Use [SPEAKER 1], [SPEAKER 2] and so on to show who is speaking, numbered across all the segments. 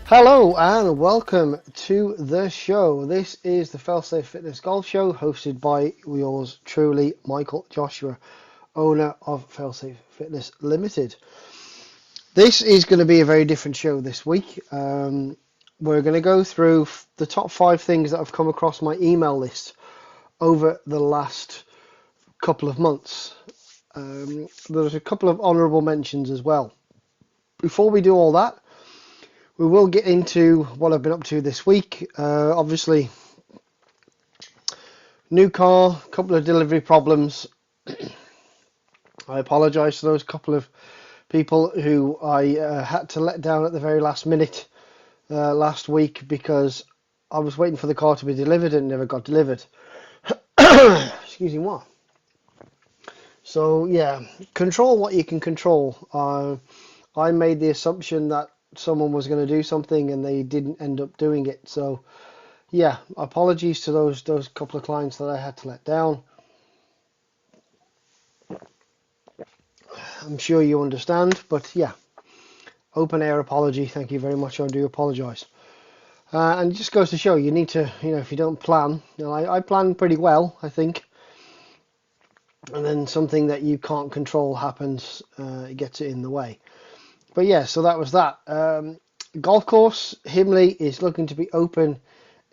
[SPEAKER 1] Hello and welcome to the show. This is the Failsafe Fitness Golf Show hosted by yours truly, Michael Joshua, owner of Failsafe Fitness Limited. This is going to be a very different show this week. We're going to go through the top 5 things that have come across my email list over the last couple of months. There's a couple of honourable mentions as well. Before we do all that, we will get into what I've been up to this week. Obviously, new car, couple of delivery problems. I apologise to those couple of people who I had to let down at the very last minute last week because I was waiting for the car to be delivered and it never got delivered. Excuse me, what? So yeah, control what you can control. I made the assumption that someone was going to do something and they didn't end up doing it. So yeah, apologies to those couple of clients that I had to let down. I'm sure you understand, but yeah, open air apology. Thank you very much. I do apologise. And it just goes to show you need to, if you don't plan, I plan pretty well, I think. And then something that you can't control happens, it gets it in the way. But yeah, so that was that. Golf course, Himley is looking to be open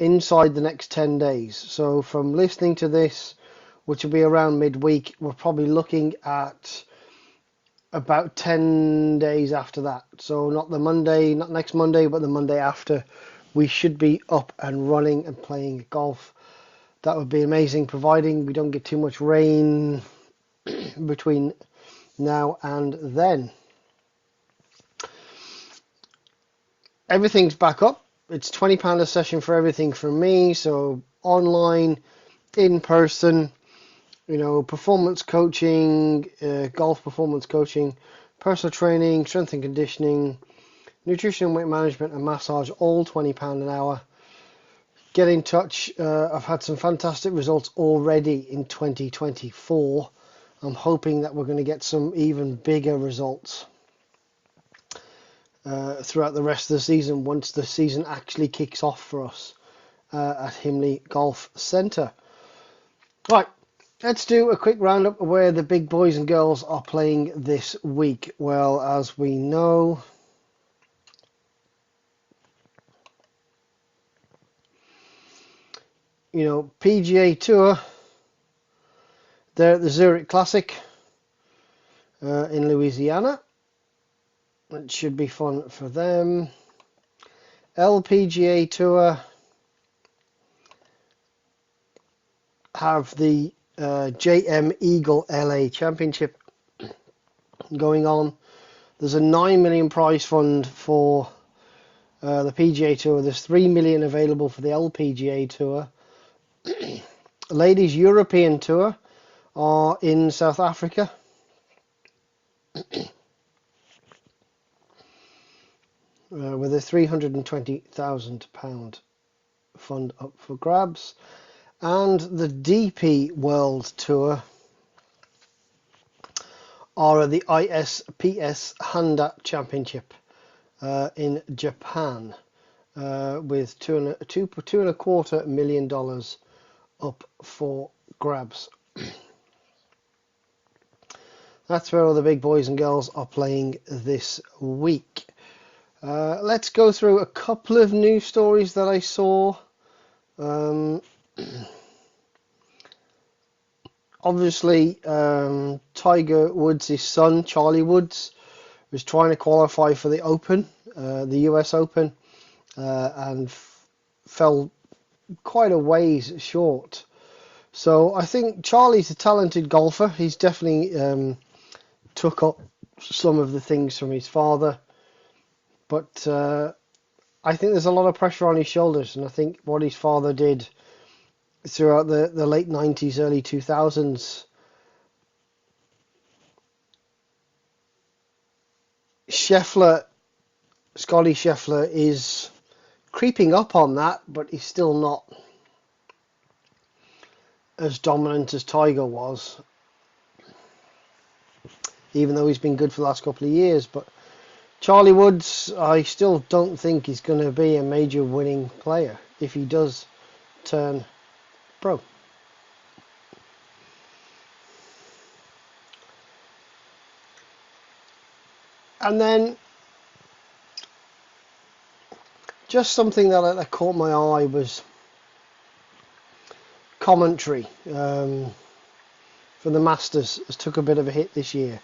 [SPEAKER 1] inside the next 10 days. So from listening to this, which will be around midweek, we're probably looking at about 10 days after that. So not next Monday, but the Monday after, we should be up and running and playing golf. That would be amazing, providing we don't get too much rain between now and then. Everything's back up. It's £20 a session for everything from me. So online, in person, performance coaching, golf performance coaching, personal training, strength and conditioning, nutrition and weight management and massage, all £20 an hour. Get in touch. I've had some fantastic results already in 2024. I'm hoping that we're going to get some even bigger results throughout the rest of the season once the season actually kicks off for us at Himley Golf Centre. Right, let's do a quick roundup of where the big boys and girls are playing this week. Well, as we know, PGA Tour, they're at the Zurich Classic in Louisiana. It should be fun for them. LPGA Tour have the JM Eagle LA Championship going on. There's a 9 million prize fund for the PGA Tour. There's 3 million available for the LPGA Tour. Ladies European Tour are in South Africa. With a £320,000 fund up for grabs. And the DP World Tour are the ISPS Handa Championship in Japan with $2.25 million up for grabs. That's where all the big boys and girls are playing this week. Let's go through a couple of news stories that I saw. Obviously, Tiger Woods' son, Charlie Woods, was trying to qualify for the Open, the US Open, and fell quite a ways short. So I think Charlie's a talented golfer. He's definitely took up some of the things from his father. But I think there's a lot of pressure on his shoulders, and I think what his father did throughout the late 90s, early 2000s, Scotty Scheffler is creeping up on that, but he's still not as dominant as Tiger was, even though he's been good for the last couple of years. But Charlie Woods, I still don't think he's going to be a major winning player if he does turn pro. And then just something that caught my eye was commentary for the Masters has took a bit of a hit this year.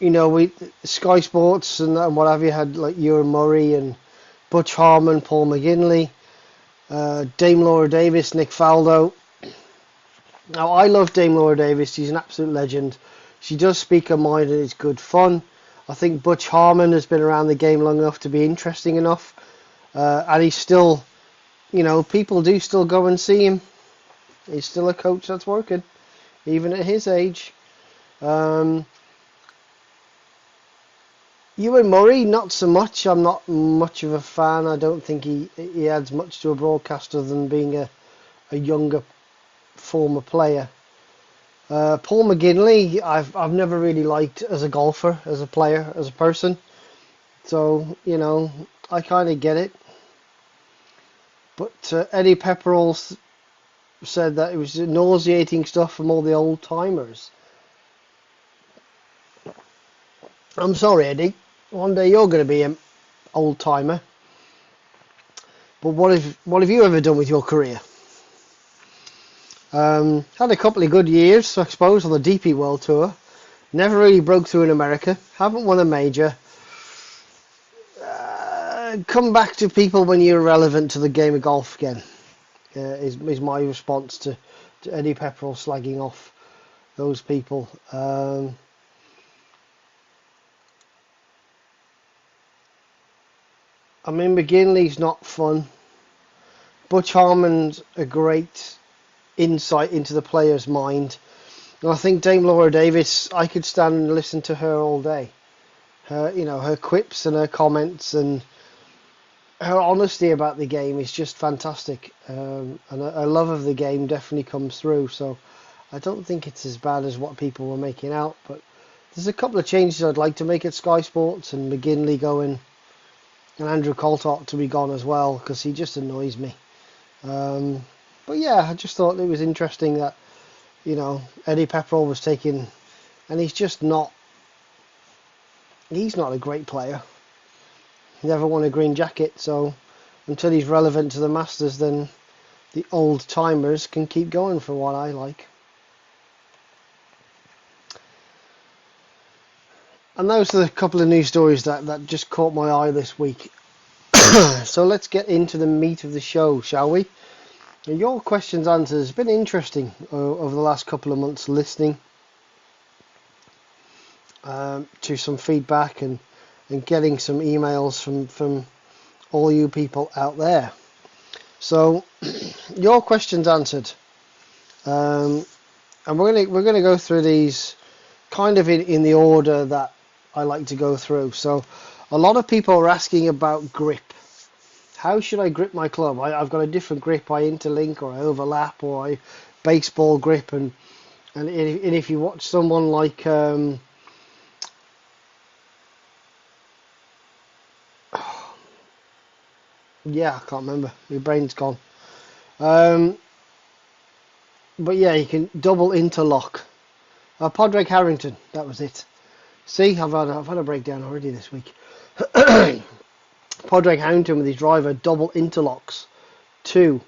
[SPEAKER 1] You know, we Sky Sports and what have you had like Ewan Murray and Butch Harmon, Paul McGinley, Dame Laura Davis, Nick Faldo. Now, I love Dame Laura Davis. She's an absolute legend. She does speak her mind and it's good fun. I think Butch Harmon has been around the game long enough to be interesting enough. And he's still, you know, people do still go and see him. He's still a coach that's working, even at his age. Ewan Murray, not so much. I'm not much of a fan. I don't think he adds much to a broadcaster than being a younger former player. Paul McGinley, I've never really liked as a golfer, as a player, as a person. So, you know, I kind of get it. But Eddie Pepperell said that it was nauseating stuff from all the old timers. I'm sorry, Eddie. One day you're going to be an old timer. But what have you ever done with your career? Had a couple of good years, I suppose, on the DP World Tour. Never really broke through in America. Haven't won a major. Come back to people when you're relevant to the game of golf again. Is my response to Eddie Pepperell slagging off those people. I mean, McGinley's not fun. Butch Harmon's a great insight into the player's mind. And I think Dame Laura Davis, I could stand and listen to her all day. Her quips and her comments and her honesty about the game is just fantastic. And her love of the game definitely comes through. So I don't think it's as bad as what people were making out. But there's a couple of changes I'd like to make at Sky Sports, and McGinley going and Andrew Coltart to be gone as well, because he just annoys me. But yeah, I just thought it was interesting that, you know, Eddie Pepperell was taking, and he's not a great player. He never won a green jacket, so until he's relevant to the Masters, then the old timers can keep going for what I like. And those are a couple of news stories that just caught my eye this week. So let's get into the meat of the show, shall we? And your questions answers has been interesting over the last couple of months, listening to some feedback and getting some emails from all you people out there. So your questions answered, and we're gonna go through these kind of in the order that I like to go through. So a lot of people are asking about grip. How should I grip my club? I've got a different grip. I interlink or I overlap or I baseball grip. And if you watch someone like yeah, I can't remember. My brain's gone. But yeah, you can double interlock. Padraig Harrington, that was it. See, I've had a breakdown already this week. Padraig Harrington with his driver double interlocks 2.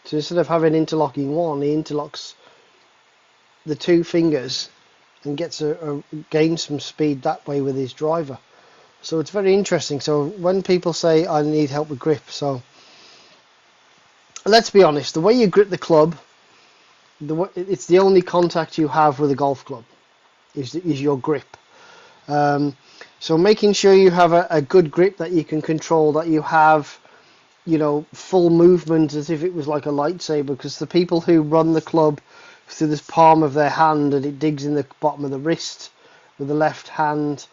[SPEAKER 1] So instead of having interlocking 1, he interlocks the 2 fingers and gains some speed that way with his driver. So it's very interesting. So when people say I need help with grip, so let's be honest, the way you grip the club, it's the only contact you have with a golf club is your grip. So making sure you have a good grip that you can control, that you have, you know, full movement as if it was like a lightsaber, because the people who run the club through this palm of their hand and it digs in the bottom of the wrist with the left hand,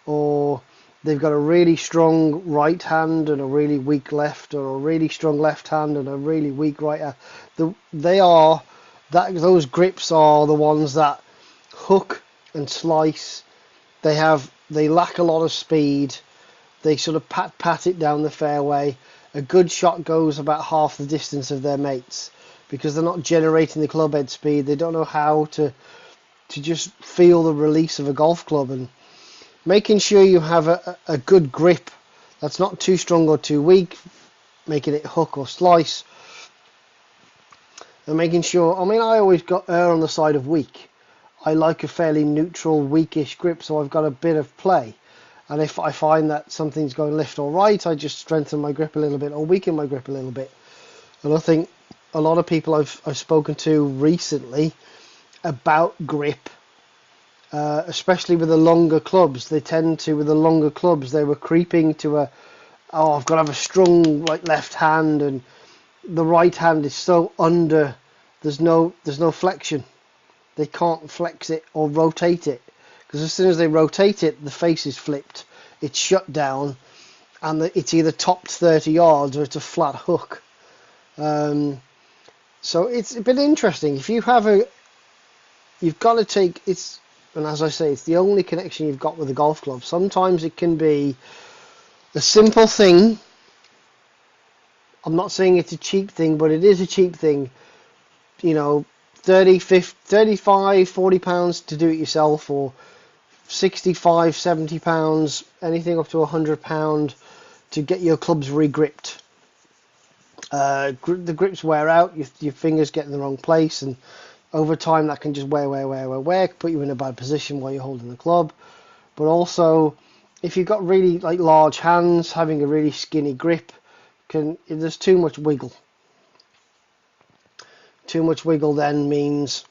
[SPEAKER 1] or they've got a really strong right hand and a really weak left, or a really strong left hand and a really weak right hand. Those grips are the ones that hook and slice. They lack a lot of speed. They sort of pat it down the fairway. A good shot goes about half the distance of their mates because they're not generating the club head speed. They don't know how to just feel the release of a golf club, and making sure you have a good grip that's not too strong or too weak, making it hook or slice, and making sure, I mean, I always got err on the side of weak. I like a fairly neutral, weakish grip, so I've got a bit of play. And if I find that something's going left or right, I just strengthen my grip a little bit or weaken my grip a little bit. And I think a lot of people I've spoken to recently about grip, especially with the longer clubs, they were creeping to I've got to have a strong right left hand, and the right hand is so under, there's no flexion. They can't flex it or rotate it, because as soon as they rotate it, the face is flipped, it's shut down, and it's either topped 30 yards or it's a flat hook. So it's been interesting. If you have you've got to take, and as I say, it's the only connection you've got with a golf club. Sometimes it can be a simple thing. I'm not saying it's a cheap thing, but it is a cheap thing. 30, 50, 35, 40 pounds to do it yourself, or 65, 70 pounds, anything up to £100 to get your clubs regripped. The grips wear out, your fingers get in the wrong place, and over time that can just wear, put you in a bad position while you're holding the club. But also, if you've got really large hands, having a really skinny grip, there's too much wiggle. Too much wiggle then means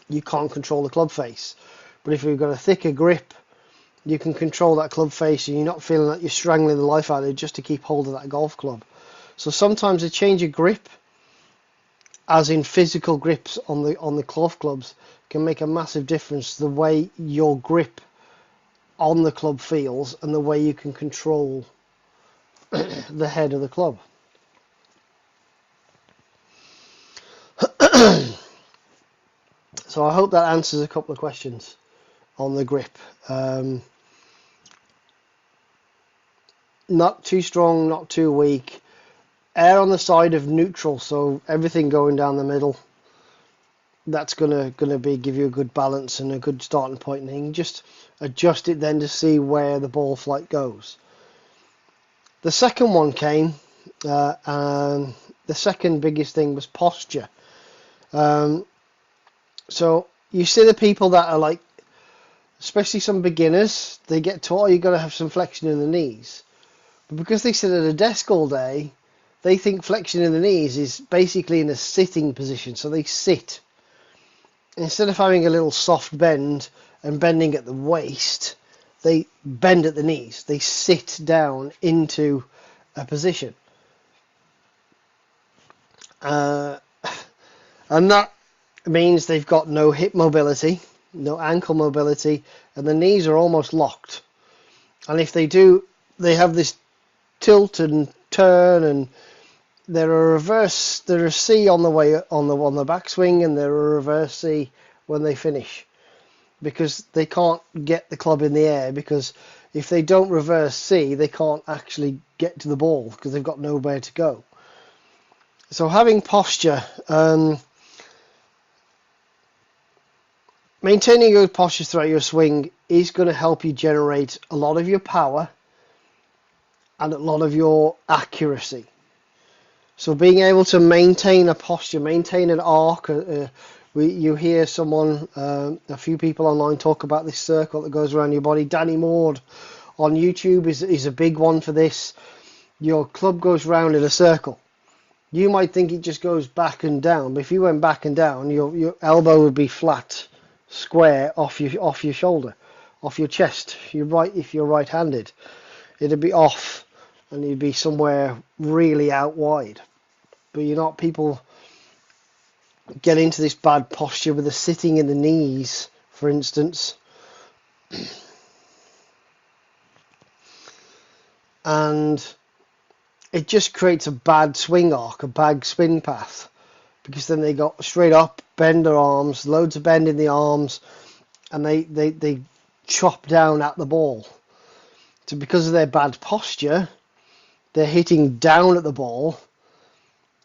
[SPEAKER 1] you can't control the club face. But if you've got a thicker grip, you can control that club face, and you're not feeling like you're strangling the life out of it just to keep hold of that golf club. So sometimes a change of grip, as in physical grips on the golf clubs, can make a massive difference to the way your grip on the club feels and the way you can control the head of the club. So I hope that answers a couple of questions on the grip. Not too strong, not too weak. Err on the side of neutral, so everything going down the middle. That's gonna give you a good balance and a good starting point, and you can just adjust it then to see where the ball flight goes. The second one came, and the second biggest thing was posture. So you see the people that are especially some beginners, they get taught you got to have some flexion in the knees, but because they sit at a desk all day, they think flexion in the knees is basically in a sitting position. So they sit. Instead of having a little soft bend and bending at the waist, they bend at the knees. They sit down into a position. And that means they've got no hip mobility, no ankle mobility, and the knees are almost locked. And if they do, they have this tilt and turn, and they're a C on the way on the backswing, and they're a reverse C when they finish, because they can't get the club in the air, because if they don't reverse C, they can't actually get to the ball because they've got nowhere to go. So having posture, maintaining good posture throughout your swing is going to help you generate a lot of your power and a lot of your accuracy. So being able to maintain a posture, maintain an arc. You hear someone, a few people online talk about this circle that goes around your body. Danny Maud on YouTube is a big one for this. Your club goes round in a circle. You might think it just goes back and down, but if you went back and down, your elbow would be flat, square off your shoulder, off your chest. If you're right-handed, it'd be off, and you'd be somewhere really out wide. But people get into this bad posture with the sitting in the knees, for instance, and it just creates a bad swing arc, a bad spin path, because then they got straight up, bend their arms, loads of bend in the arms, and they chop down at the ball. So because of their bad posture, they're hitting down at the ball,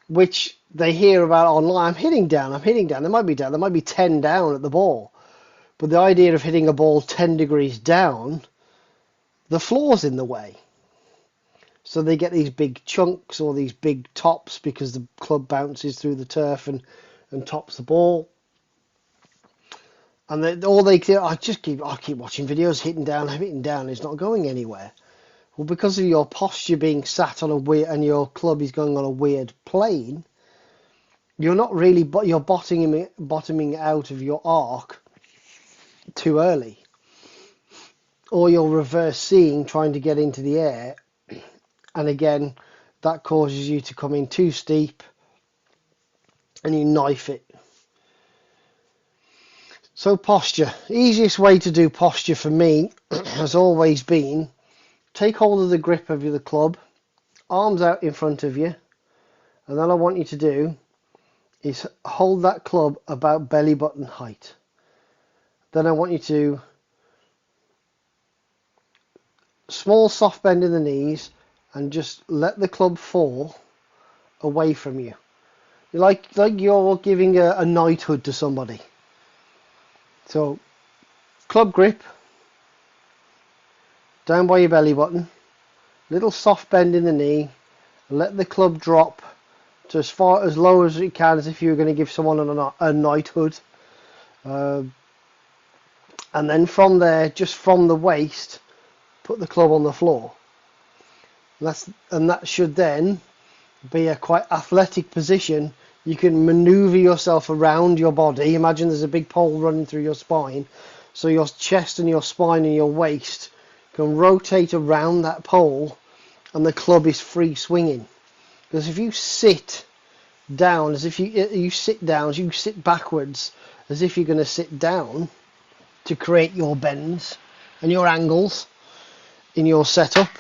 [SPEAKER 1] which they hear about online. I'm hitting down. They might be down. There might be 10 down at the ball. But the idea of hitting a ball 10 degrees down, the floor's in the way. So they get these big chunks or these big tops because the club bounces through the turf and tops the ball. And I keep watching videos, hitting down, it's not going anywhere. Well, because of your posture being sat on a weird, and your club is going on a weird plane, you're not really, but you're bottoming out of your arc too early, or you're reverse seeing, trying to get into the air, and again, that causes you to come in too steep, and you knife it. So posture, easiest way to do posture for me has always been take hold of the grip of the club, arms out in front of you, and then I want you to do is hold that club about belly button height. Then I want you to small soft bend in the knees and just let the club fall away from you. Like you're giving a knighthood to somebody. So club grip down by your belly button, little soft bend in the knee, let the club drop to as low as it can, as if you were going to give someone a knighthood. And then from there, just from the waist, put the club on the floor. And that should then be a quite athletic position. You can maneuver yourself around your body. Imagine there's a big pole running through your spine. So your chest and your spine and your waist can rotate around that pole, and the club is free swinging. Because if you sit down, as if you sit down, you sit backwards as if you're going to sit down to create your bends and your angles in your setup,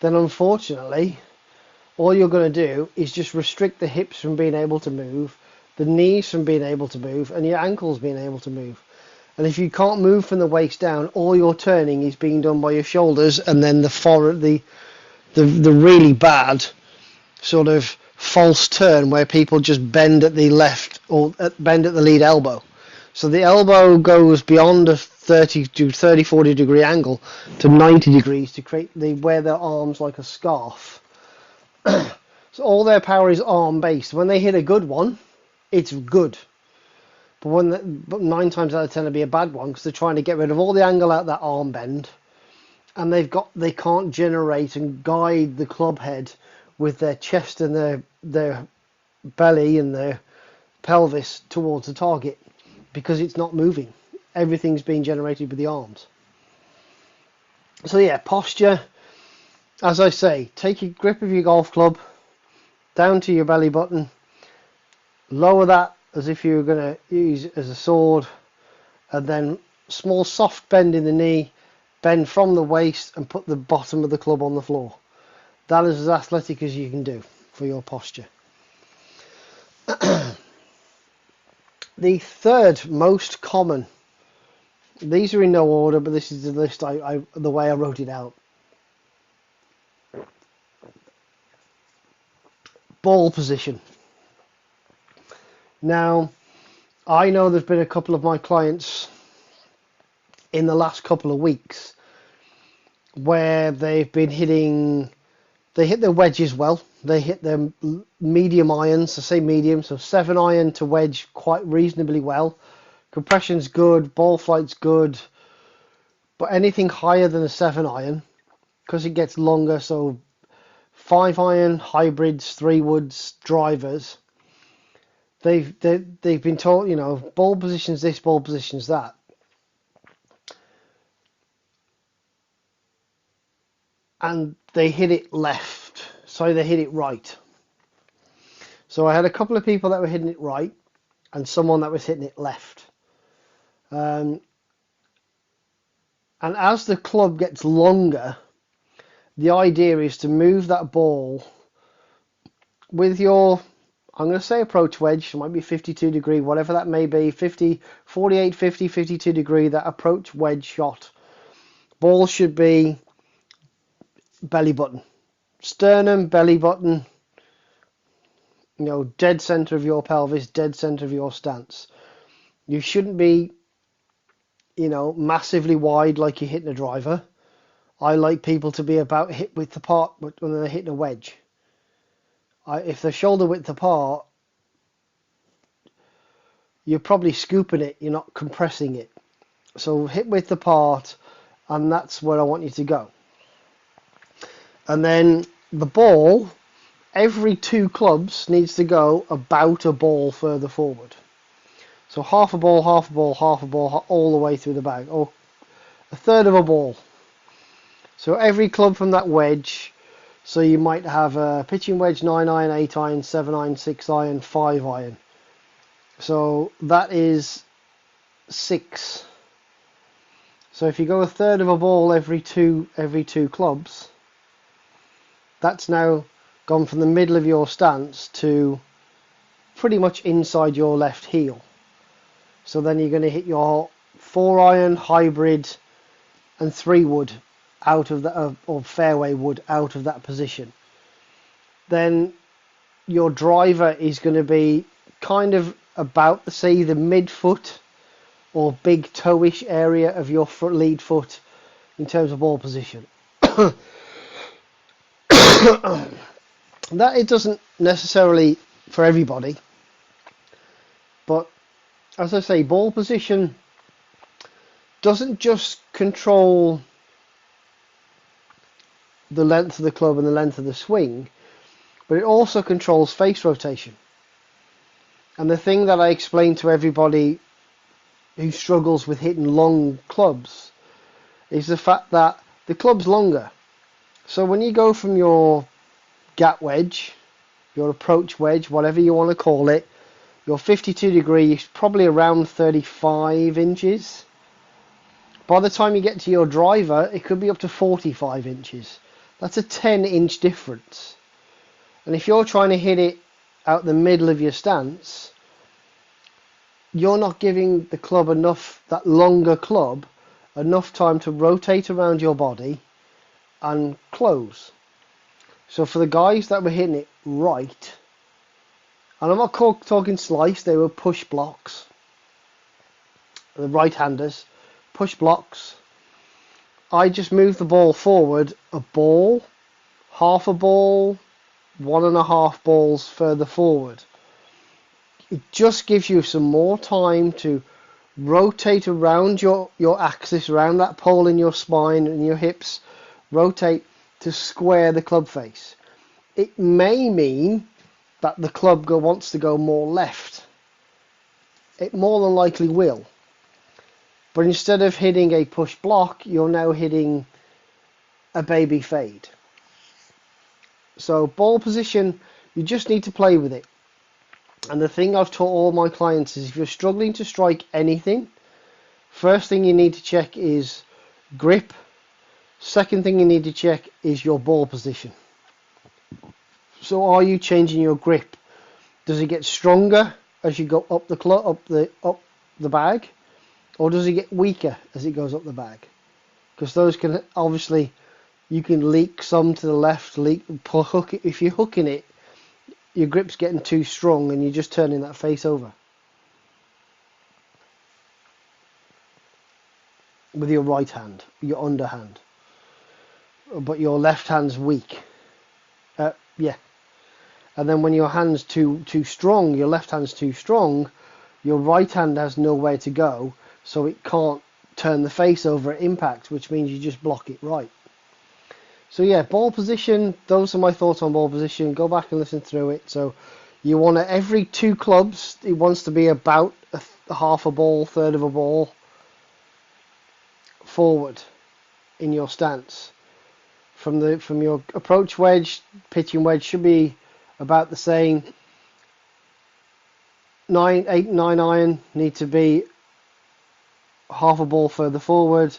[SPEAKER 1] then unfortunately all you're going to do is just restrict the hips from being able to move, the knees from being able to move, and your ankles being able to move. And if you can't move from the waist down, all your turning is being done by your shoulders, and then the really bad sort of false turn where people just bend at the left or bend at the lead elbow. So the elbow goes beyond a 40 degree angle to 90 degrees to wear their arms like a scarf. So all their power is arm based. When they hit a good one, it's good. But 9 times out of 10 it'll be a bad one because they're trying to get rid of all the angle out that arm bend, and they can't generate and guide the club head with their chest and their belly and their pelvis towards the target because it's not moving. Everything's being generated with the arms. So yeah, posture, as I say, take your grip of your golf club down to your belly button, lower that as if you were going to use it as a sword, and then small soft bend in the knee, bend from the waist and put the bottom of the club on the floor. That is as athletic as you can do for your posture. The third most common, these are in no order, but this is the list the way I wrote it out. Ball position. Now, I know there's been a couple of my clients in the last couple of weeks where they've been they hit their wedges well. They hit their medium irons, I say medium, so 7 iron to wedge quite reasonably well. Compression's good, ball flight's good, but anything higher than a 7 iron, because it gets longer, so 5 iron, hybrids, 3 woods, drivers, they've been told, ball positions this, ball positions that. And they hit it left, so they hit it right. So I had a couple of people that were hitting it right and someone that was hitting it left. And as the club gets longer, the idea is to move that ball with your I'm going to say approach wedge. It might be 52 degree, whatever that may be. 50, 48, 50, 52 degree, that approach wedge shot. Ball should be belly button. Sternum, belly button, dead center of your pelvis, dead center of your stance. You shouldn't be, massively wide like you're hitting a driver. I like people to be about hip width apart when they're hitting a wedge. If they're shoulder width apart, you're probably scooping it, you're not compressing it. So hip width apart, and that's where I want you to go. And then the ball, every 2 clubs needs to go about a ball further forward. So half a ball, half a ball, half a ball, all the way through the bag, or a third of a ball. So every club from that wedge, so you might have a pitching wedge, 9 iron, 8 iron, 7 iron, 6 iron, 5 iron. So that is 6. So if you go a third of a ball every two clubs, that's now gone from the middle of your stance to pretty much inside your left heel. So then you're going to hit your 4 iron, hybrid, and 3 wood out of that, or fairway wood out of that position. Then your driver is going to be kind of about, say, the midfoot or big toe-ish area of your lead foot in terms of ball position. That it doesn't necessarily for everybody, but as I say, ball position doesn't just control the length of the club and the length of the swing, but it also controls face rotation. And the thing that I explain to everybody who struggles with hitting long clubs is the fact that the club's longer. So when you go from your gap wedge, your approach wedge, whatever you want to call it, your 52 degree is probably around 35 inches. By the time you get to your driver, it could be up to 45 inches. That's a 10-inch difference. And if you're trying to hit it out the middle of your stance, you're not giving the club enough, that longer club, enough time to rotate around your body and close. So for the guys that were hitting it right, and I'm not talking slice, they were push blocks, the right-handers, push blocks, I just move the ball forward a ball, half a ball, 1.5 balls further forward. It just gives you some more time to rotate around your axis, around that pole in your spine and your hips, rotate to square the club face. It may mean that the club wants to go more left. It more than likely will. But instead of hitting a push block, you're now hitting a baby fade. So ball position, you just need to play with it. And the thing I've taught all my clients is if you're struggling to strike anything, first thing you need to check is grip. Second thing you need to check is your ball position. So are you changing your grip? Does it get stronger as you go up the bag, or does it get weaker as it goes up the bag? Because those can obviously, you can leak some to the left, hook it. If you're hooking it, your grip's getting too strong and you're just turning that face over with your right hand, your underhand, but your left hand's weak. Yeah. And then when your hand's too strong, your left hand's too strong, your right hand has nowhere to go, so it can't turn the face over at impact, which means you just block it right. So yeah, ball position, those are my thoughts on ball position. Go back and listen through it. So you want to, every 2 clubs, it wants to be about a half a ball, third of a ball forward in your stance. From your approach wedge, pitching wedge should be about the same. 8, 9 iron need to be half a ball further forward.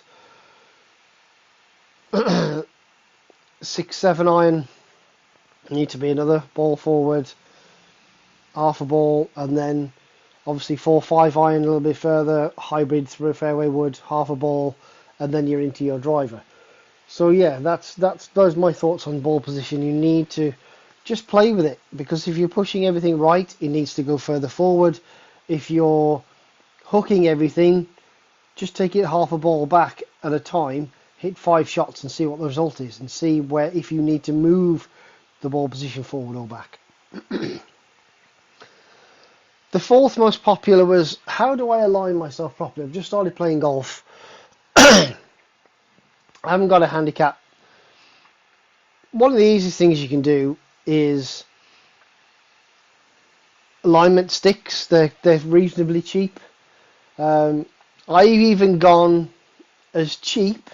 [SPEAKER 1] 6, 7 iron need to be another ball forward. half a ball, and then obviously 4-5 iron a little bit further, hybrid through fairway wood, half a ball, and then you're into your driver. So yeah, those are my thoughts on ball position. You need to just play with it, because if you're pushing everything right, it needs to go further forward. If you're hooking everything, just take it half a ball back at a time, hit 5 shots and see what the result is, and see where if you need to move the ball position forward or back. The fourth most popular was, how do I align myself properly? I've just started playing golf. I haven't got a handicap. One of the easiest things you can do is alignment sticks. They're reasonably cheap. I've even gone as cheap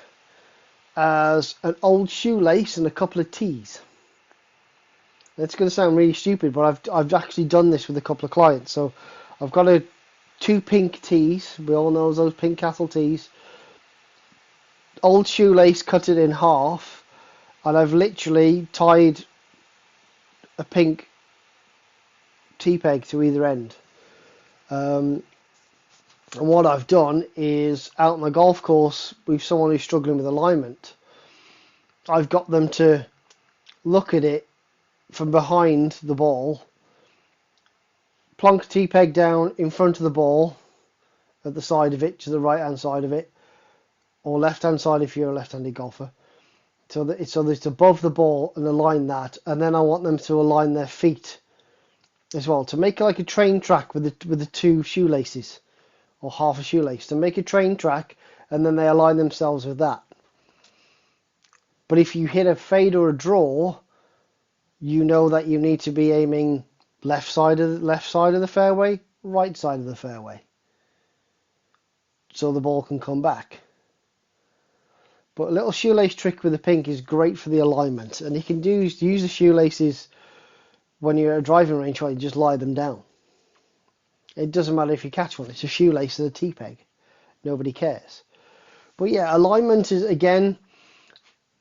[SPEAKER 1] as an old shoelace and a couple of tees. It's going to sound really stupid, but I've actually done this with a couple of clients. So I've got 2 pink tees. We all know those pink Castle tees. Old shoelace, cut it in half, and I've literally tied a pink tee peg to either end. And what I've done is, out on the golf course with someone who's struggling with alignment, I've got them to look at it from behind the ball, plonk tee peg down in front of the ball at the side of it, to the right hand side of it, or left hand side if you're a left-handed golfer, so that it's above the ball, and align that. And then I want them to align their feet as well, to make like a train track with the 2 shoelaces, or half a shoelace, to make a train track, and then they align themselves with that. But if you hit a fade or a draw, you know that you need to be aiming left side of the fairway, right side of the fairway, so the ball can come back. But a little shoelace trick with the pink is great for the alignment, and you can use the shoelaces when you're at a driving range, where you just lie them down. It doesn't matter if you catch one; it's a shoelace and a tee peg. Nobody cares. But yeah, alignment is, again,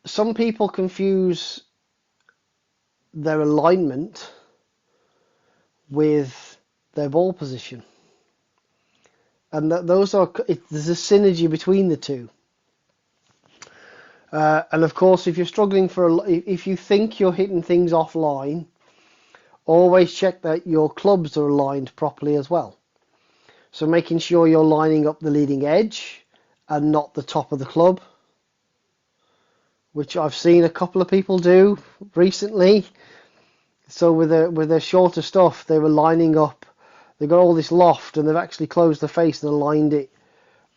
[SPEAKER 1] some people confuse their alignment with their ball position, and there's a synergy between the two. And of course, if you're struggling if you think you're hitting things offline, always check that your clubs are aligned properly as well. So making sure you're lining up the leading edge and not the top of the club, which I've seen a couple of people do recently. So with their shorter stuff, they were lining up, they've got all this loft, and they've actually closed the face and aligned it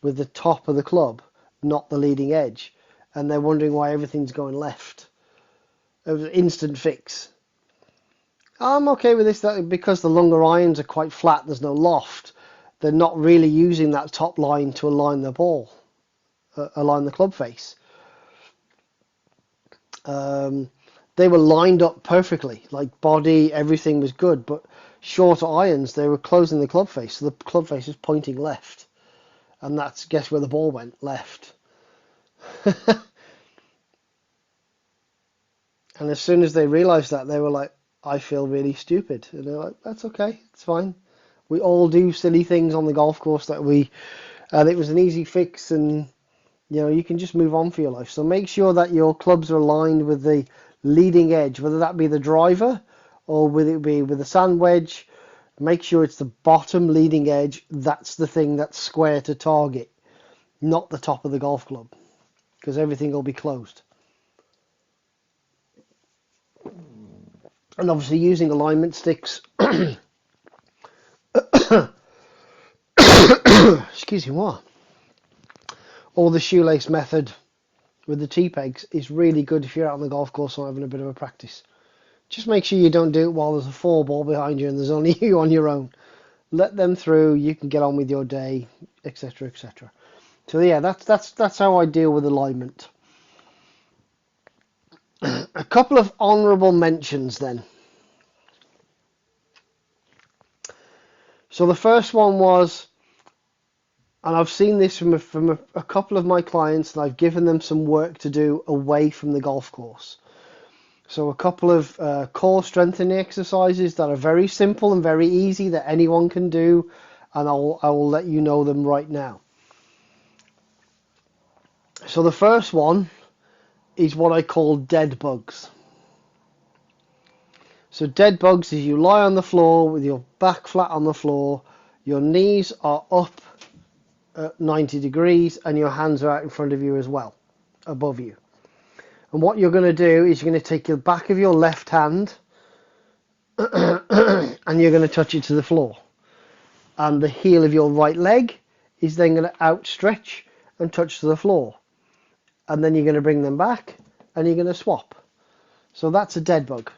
[SPEAKER 1] with the top of the club, not the leading edge. And they're wondering why everything's going left. It was an instant fix. I'm okay with this, that because the longer irons are quite flat, there's no loft. They're not really using that top line to align the ball, align the club face. They were lined up perfectly, like body, everything was good, but shorter irons, they were closing the club face, so the club face was pointing left. And that's, guess where the ball went? Left. And as soon as they realized that, they were like, I feel really stupid. And they're like, that's okay, it's fine. We all do silly things on the golf course and it was an easy fix, and you can just move on for your life. So make sure that your clubs are aligned with the leading edge, whether that be the driver or whether it be with the sand wedge. Make sure it's the bottom leading edge. That's the thing that's square to target, not the top of the golf club, because everything will be closed. And obviously using alignment sticks, excuse me, what? Or the shoelace method with the tee pegs is really good if you're out on the golf course and having a bit of a practice. Just make sure you don't do it while there's a 4-ball behind you and there's only you on your own. Let them through, you can get on with your day, etc., etc. So yeah, that's how I deal with alignment. A couple of honourable mentions then. So the first one was, and I've seen this from a couple of my clients, and I've given them some work to do away from the golf course. So a couple of core strengthening exercises that are very simple and very easy that anyone can do, and I will let you know them right now. So the first one is what I call dead bugs. So dead bugs is you lie on the floor with your back flat on the floor, your knees are up at 90 degrees, and your hands are out in front of you as well, above you. And what you're going to do is you're going to take the back of your left hand and you're going to touch it to the floor. And the heel of your right leg is then going to outstretch and touch to the floor. And then you're going to bring them back and you're going to swap. So that's a dead bug.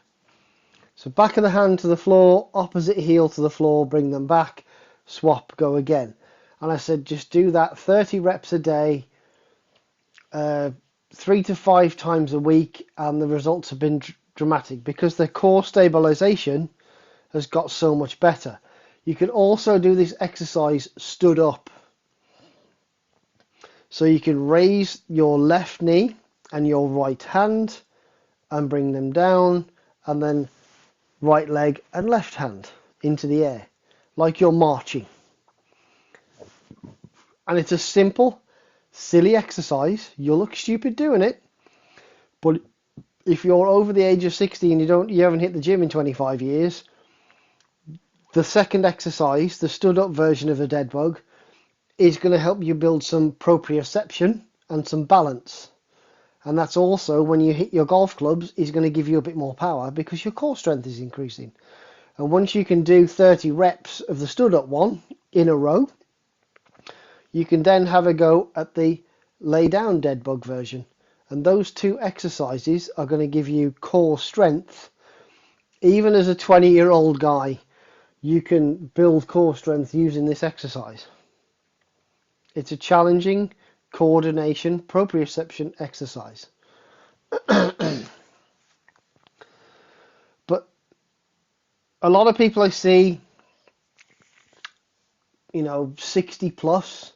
[SPEAKER 1] So back of the hand to the floor, opposite heel to the floor, bring them back, swap, go again. And I said just do that 30 reps a day, 3 to 5 times a week, and the results have been dramatic because the core stabilization has got so much better. You can also do this exercise stood up. So you can raise your left knee and your right hand and bring them down, and then right leg and left hand into the air like you're marching. And it's a simple, silly exercise. You'll look stupid doing it, but if you're over the age of 60 and you haven't hit the gym in 25 years, the second exercise, the stood up version of the dead bug, is going to help you build some proprioception and some balance. And that's also, when you hit your golf clubs, is going to give you a bit more power because your core strength is increasing. And once you can do 30 reps of the stood up one in a row, you can then have a go at the lay down dead bug version. And those two exercises are going to give you core strength. Even as a 20-year-old guy, you can build core strength using this exercise. It's a challenging coordination proprioception exercise. But a lot of people I see, 60 plus,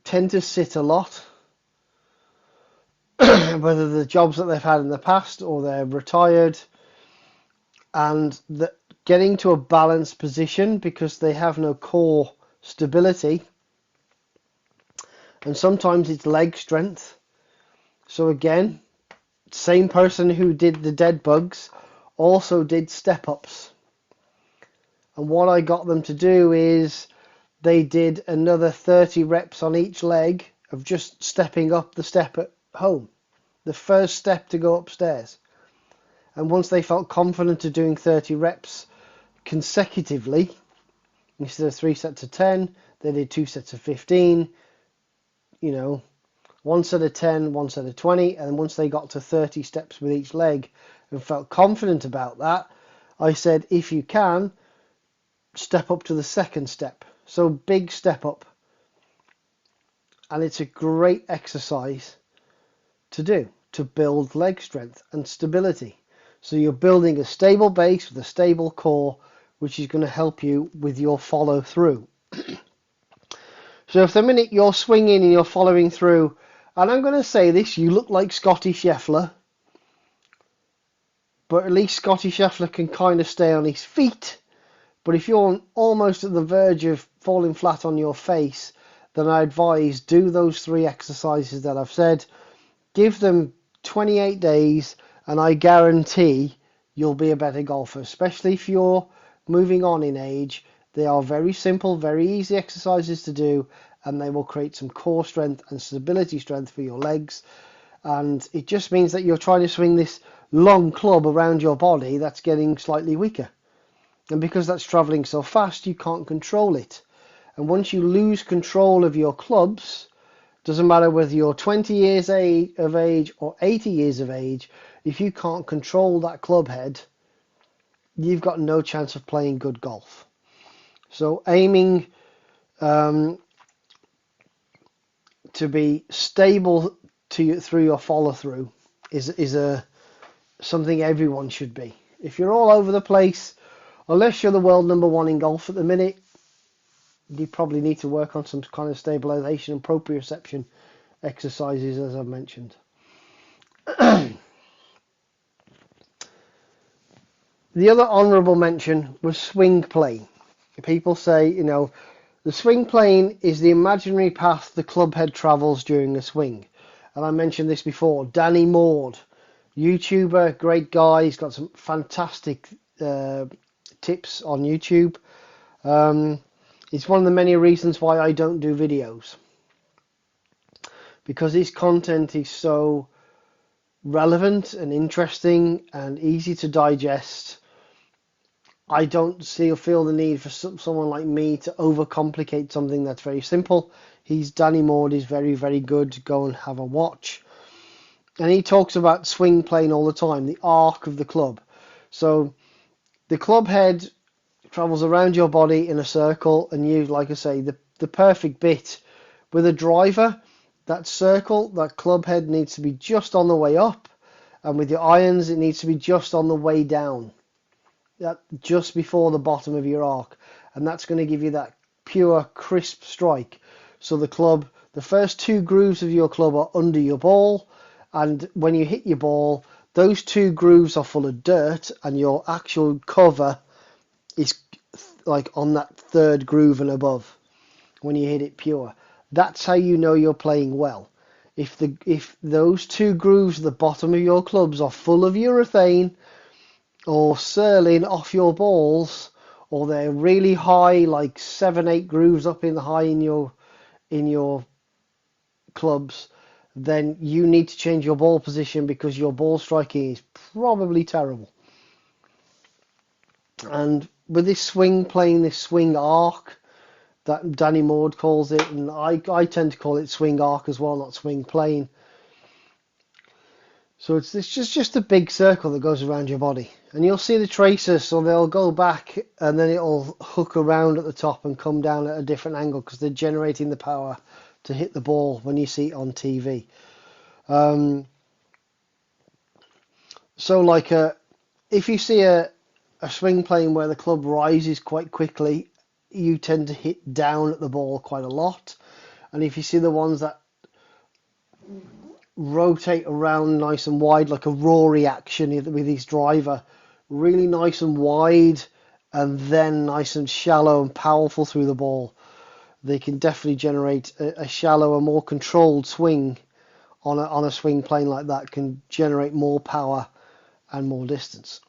[SPEAKER 1] tend to sit a lot, whether the jobs that they've had in the past or they're retired, and getting to a balanced position because they have no core stability. And sometimes it's leg strength. So again, same person who did the dead bugs also did step ups. And what I got them to do is they did another 30 reps on each leg of just stepping up the step at home, the first step to go upstairs. And once they felt confident of doing 30 reps consecutively, instead of 3 sets of 10, they did 2 sets of 15, 1 set of 10, 1 set of 20, and once they got to 30 steps with each leg and felt confident about that, I said, if you can, step up to the second step. So big step up. And it's a great exercise to do, to build leg strength and stability. So you're building a stable base with a stable core, which is going to help you with your follow through. So if the minute you're swinging and you're following through, and I'm going to say this, you look like Scotty Scheffler, but at least Scotty Scheffler can kind of stay on his feet. But if you're almost at the verge of falling flat on your face, then I advise do those 3 exercises that I've said. Give them 28 days, and I guarantee you'll be a better golfer, especially if you're moving on in age. They are very simple, very easy exercises to do, and they will create some core strength and stability strength for your legs. And it just means that you're trying to swing this long club around your body that's getting slightly weaker. And because that's traveling so fast, you can't control it. And once you lose control of your clubs, doesn't matter whether you're 20 years of age or 80 years of age, if you can't control that club head, you've got no chance of playing good golf. So aiming to be stable through your follow through is something everyone should be. If you're all over the place, unless you're the world #1 in golf at the minute, you probably need to work on some kind of stabilization and proprioception exercises, as I've mentioned. The other honourable mention was swing plane. People say, the swing plane is the imaginary path the club head travels during a swing. And I mentioned this before. Danny Maud, YouTuber, great guy. He's got some fantastic tips on YouTube. It's one of the many reasons why I don't do videos, because his content is so relevant and interesting and easy to digest. I don't feel the need for someone like me to overcomplicate something that's very simple. Danny Maud is very, very good. Go and have a watch. And he talks about swing plane all the time, the arc of the club. So the club head travels around your body in a circle, and you, like I say, the perfect bit with a driver, that circle, that club head needs to be just on the way up, and with your irons it needs to be just on the way down, that just before the bottom of your arc, and that's going to give you that pure crisp strike. So the first two grooves of your club are under your ball, and when you hit your ball, those two grooves are full of dirt, and your actual cover is like on that third groove and above when you hit it pure. That's how you know you're playing well. If those two grooves at the bottom of your clubs are full of urethane or surling off your balls, or they're really high, like 7-8 grooves up in the high in your clubs, then you need to change your ball position, because your ball striking is probably terrible. And with this swing plane, this swing arc that Danny Maud calls it, and I tend to call it swing arc as well, not swing plane. So it's just a big circle that goes around your body, and you'll see the tracers, so they'll go back and then it'll hook around at the top and come down at a different angle, because they're generating the power to hit the ball when you see it on TV. So like if you see a swing plane where the club rises quite quickly, you tend to hit down at the ball quite a lot. And if you see the ones that rotate around nice and wide, like a Rory action with his driver, really nice and wide and then nice and shallow and powerful through the ball, they can definitely generate a shallower, more controlled swing on a swing plane like that, can generate more power and more distance.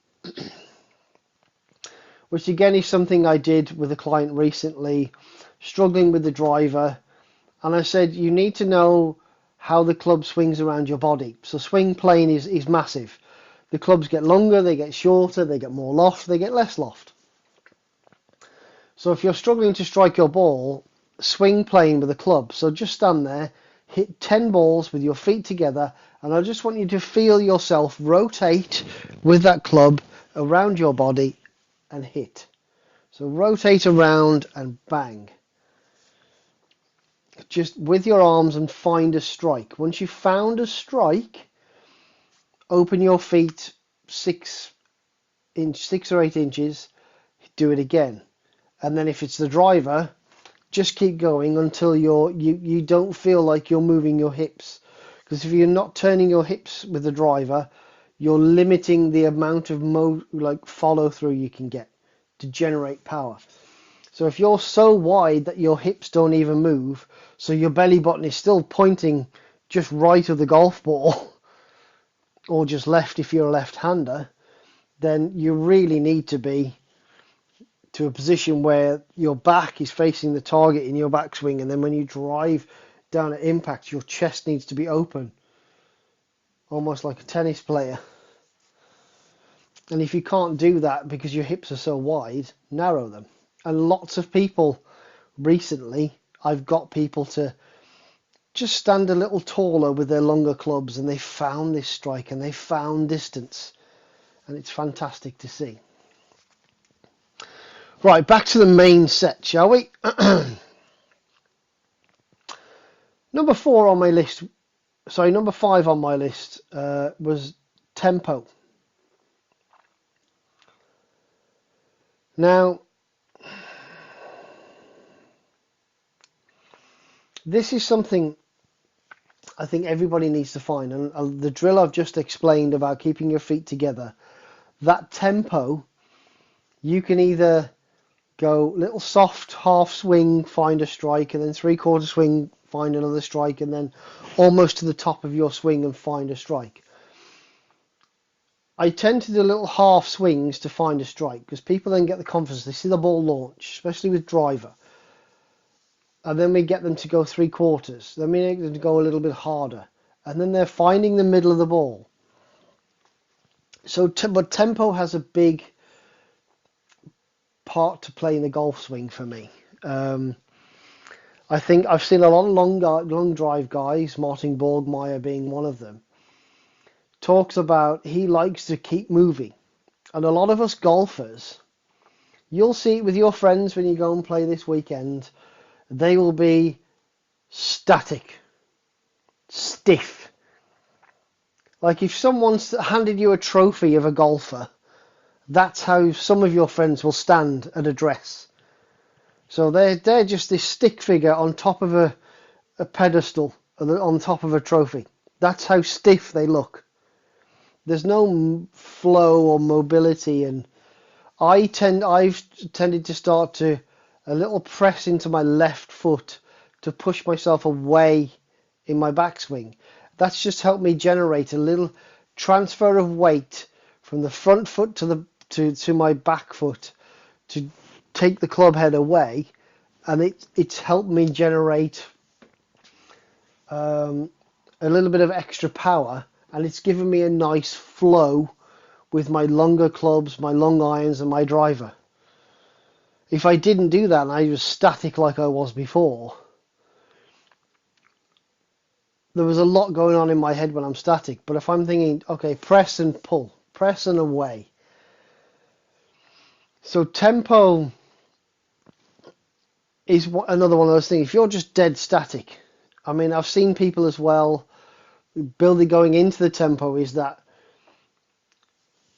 [SPEAKER 1] Which again is something I did with a client recently, struggling with the driver, and I said you need to know how the club swings around your body. So swing plane is massive. The clubs get longer, they get shorter, they get more loft, they get less loft. So if you're struggling to strike your ball, swing plane with a club. So just stand there, hit 10 balls with your feet together, and I just want you to feel yourself rotate with that club around your body and hit. So rotate around and bang. Just with your arms and find a strike. Once you've found a strike, open your feet 6 or 8 inches, do it again. And then if it's the driver, just keep going until you don't feel like you're moving your hips. Because if you're not turning your hips with the driver, you're limiting the amount of follow through you can get to generate power. So if you're so wide that your hips don't even move, so your belly button is still pointing just right of the golf ball, or just left if you're a left-hander, then you really need to be to a position where your back is facing the target in your backswing, and then when you drive down at impact, your chest needs to be open, almost like a tennis player. And if you can't do that because your hips are so wide, narrow them. And lots of people recently, I've got people to just stand a little taller with their longer clubs, and they found this strike and they found distance, and it's fantastic to see. Right, back to the main set, shall we? Number 5 on my list was tempo. Now, this is something I think everybody needs to find, and the drill I've just explained about keeping your feet together, that tempo You can either go little soft half swing, find a strike, and then 3/4 swing, find another strike, and then almost to the top of your swing and find a strike. I tend to do little half swings to find a strike because people then get the confidence. They see the ball launch, especially with driver, and then we get them to go 3/4. Then we make them to go a little bit harder, and then they're finding the middle of the ball. So, but tempo has a big part to play in the golf swing for me. I think I've seen a lot of long drive guys, Martin Borgmeyer being one of them, talks about he likes to keep moving. And a lot of us golfers, you'll see it with your friends when you go and play this weekend, they will be static, stiff. Like if someone's handed you a trophy of a golfer, that's how some of your friends will stand at address. So they're just this stick figure on top of a pedestal, on top of a trophy. That's how stiff they look. There's no flow or mobility, and I've tended to start to a little press into my left foot to push myself away in my backswing. That's just helped me generate a little transfer of weight from the front foot to my back foot to take the club head away, and it's helped me generate a little bit of extra power, and it's given me a nice flow with my longer clubs, my long irons, and my driver. If I didn't do that and I was static like I was before, there was a lot going on in my head when I'm static. But if I'm thinking, okay, press and pull, press and away. So tempo is another one of those things. If you're just dead static, I mean, I've seen people as well, building going into the tempo is that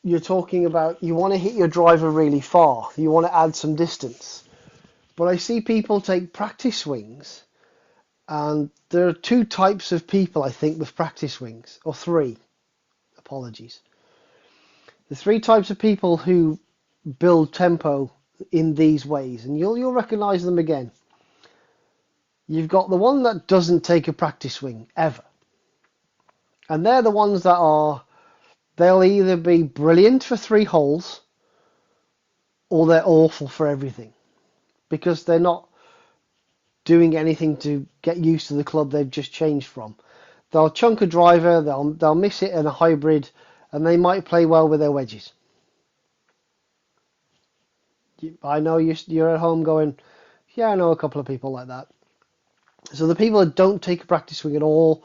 [SPEAKER 1] you're talking about you want to hit your driver really far. You want to add some distance. But I see people take practice swings, and there are two types of people, I think, with practice swings, or three. Apologies. The three types of people who build tempo in these ways, and you'll recognize them again. You've got the one that doesn't take a practice swing ever. And they're the ones that they'll either be brilliant for 3 holes or they're awful for everything, because they're not doing anything to get used to the club they've just changed from. They'll chunk a driver, they'll miss it in a hybrid, and they might play well with their wedges. I know you're at home going, yeah, I know a couple of people like that. So the people that don't take a practice swing at all,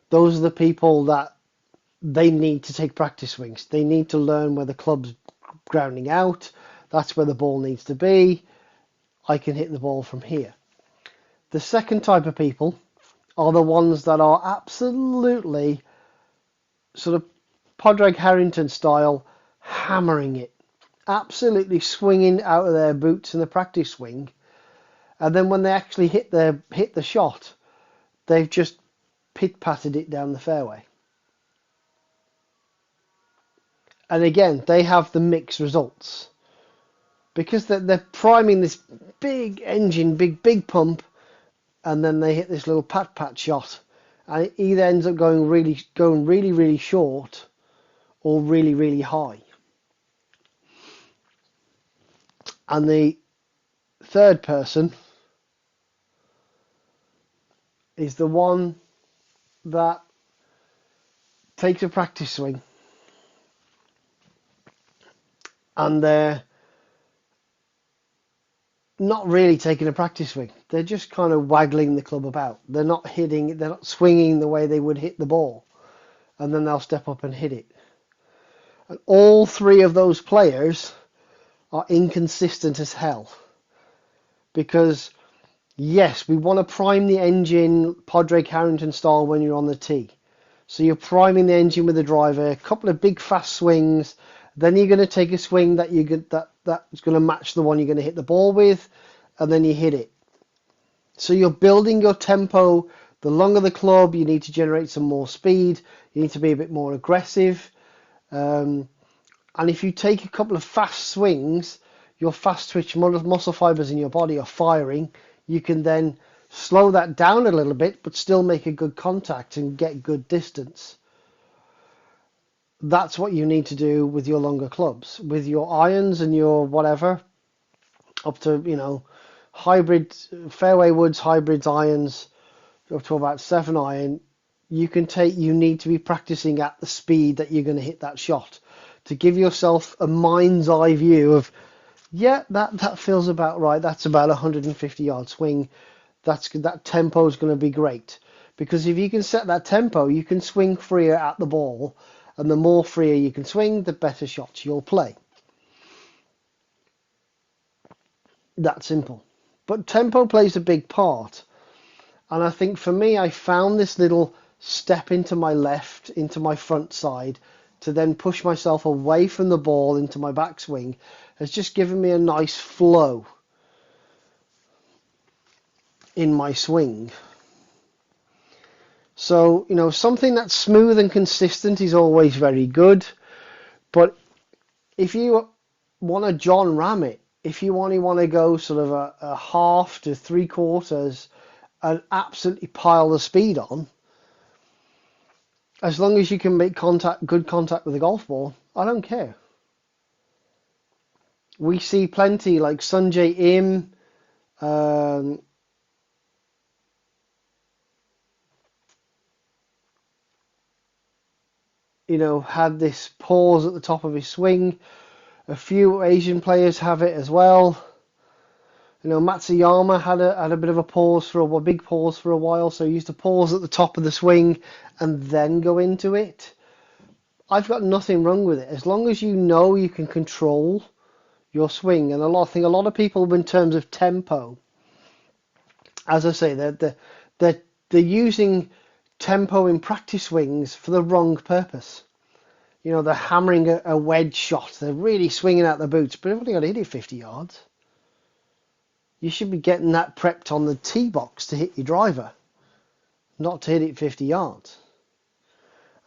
[SPEAKER 1] those are the people that they need to take practice swings. They need to learn where the club's grounding out. That's where the ball needs to be. I can hit the ball from here. The second type of people are the ones that are absolutely sort of Padraig Harrington style, hammering it, absolutely swinging out of their boots in the practice swing, and then when they actually hit the shot, they've just pit-patted it down the fairway. And again, they have the mixed results because they're priming this big engine, big pump, and then they hit this little pat shot, and it either ends up going really short or really high. And the third person is the one that takes a practice swing and they're not really taking a practice swing. They're just kind of waggling the club about. They're not swinging the way they would hit the ball. And then they'll step up and hit it. And all three of those players are inconsistent as hell. Because, yes, we want to prime the engine Padraig Harrington style when you're on the tee. So you're priming the engine with the driver, a couple of big fast swings, then you're going to take a swing that's going to match the one you're going to hit the ball with, and then you hit it. So you're building your tempo. The longer the club, you need to generate some more speed. You need to be a bit more aggressive. And And if you take a couple of fast swings, your fast twitch muscle fibers in your body are firing. You can then slow that down a little bit, but still make a good contact and get good distance. That's what you need to do with your longer clubs. With your irons and your whatever, up to, hybrid, fairway woods, hybrids, irons, up to about 7 iron, you need to be practicing at the speed that you're going to hit that shot to give yourself a mind's eye view of, yeah, that feels about right. That's about a 150-yard swing. That tempo is going to be great. Because if you can set that tempo, you can swing freer at the ball. And the more freer you can swing, the better shots you'll play. That simple. But tempo plays a big part. And I think for me, I found this little step into my left, into my front side, to then push myself away from the ball into my backswing, has just given me a nice flow in my swing. So, something that's smooth and consistent is always very good. But if you want to John Ram it, if you only want to go sort of a half to 3/4 and absolutely pile the speed on, as long as you can make good contact with the golf ball, I don't care. We see plenty like Sunjay Im, had this pause at the top of his swing. A few Asian players have it as well. Matsuyama had a bit of a big pause for a while, so he used to pause at the top of the swing and then go into it. I've got nothing wrong with it as long as you know you can control your swing. And a lot of people, in terms of tempo, as I say, they're using tempo in practice swings for the wrong purpose. They're hammering a wedge shot. They're really swinging out the boots, but they've only got to hit it 50 yards. You should be getting that prepped on the tee box to hit your driver, not to hit it 50 yards.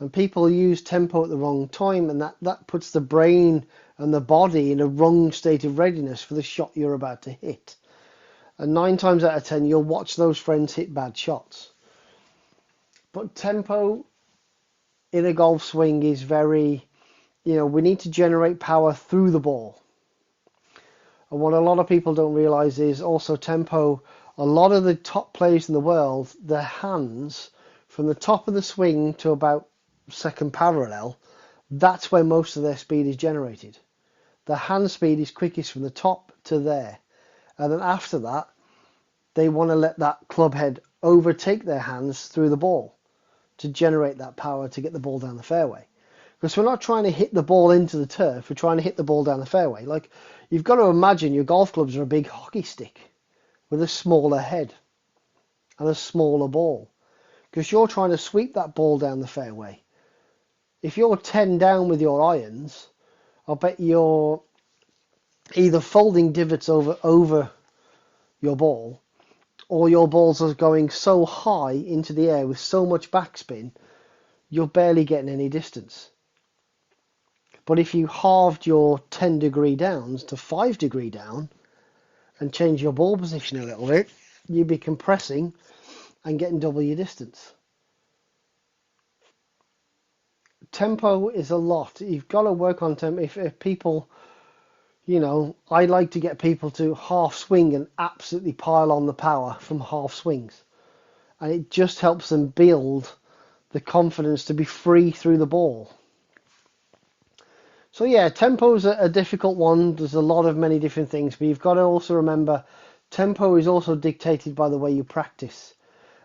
[SPEAKER 1] And people use tempo at the wrong time, and that puts the brain and the body in a wrong state of readiness for the shot you're about to hit. And 9 times out of 10, you'll watch those friends hit bad shots. But tempo in a golf swing is very, we need to generate power through the ball. And what a lot of people don't realize is also tempo. A lot of the top players in the world, their hands, from the top of the swing to about second parallel, that's where most of their speed is generated. The hand speed is quickest from the top to there. And then after that, they want to let that club head overtake their hands through the ball to generate that power to get the ball down the fairway. Because we're not trying to hit the ball into the turf, we're trying to hit the ball down the fairway. Like, you've got to imagine your golf clubs are a big hockey stick with a smaller head and a smaller ball. Because you're trying to sweep that ball down the fairway. If you're 10 down with your irons, I'll bet you're either folding divots over your ball, or your balls are going so high into the air with so much backspin, you're barely getting any distance. But if you halved your 10-degree downs to 5-degree down and change your ball position a little bit, you'd be compressing and getting double your distance. Tempo is a lot. You've got to work on tempo. If people, I like to get people to half swing and absolutely pile on the power from half swings. And it just helps them build the confidence to be free through the ball. So yeah, tempo is a difficult one. There's a lot of many different things, but you've got to also remember tempo is also dictated by the way you practice.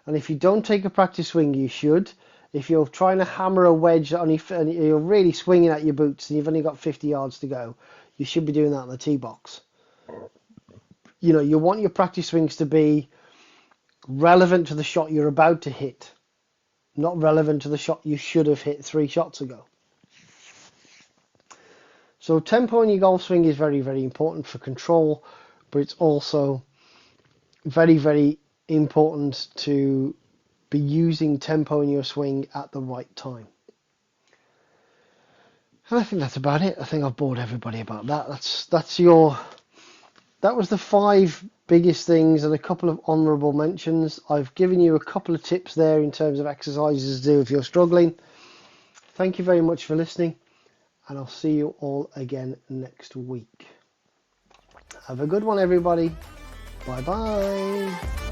[SPEAKER 1] And if you don't take a practice swing, you should. If you're trying to hammer a wedge and you're really swinging at your boots and you've only got 50 yards to go, you should be doing that on the tee box. You want your practice swings to be relevant to the shot you're about to hit, not relevant to the shot you should have hit 3 shots ago. So tempo in your golf swing is very, very important for control, but it's also very, very important to be using tempo in your swing at the right time. And I think that's about it. I think I've bored everybody about that. That was the 5 biggest things and a couple of honourable mentions. I've given you a couple of tips there in terms of exercises to do if you're struggling. Thank you very much for listening, and I'll see you all again next week. Have a good one, everybody. Bye bye.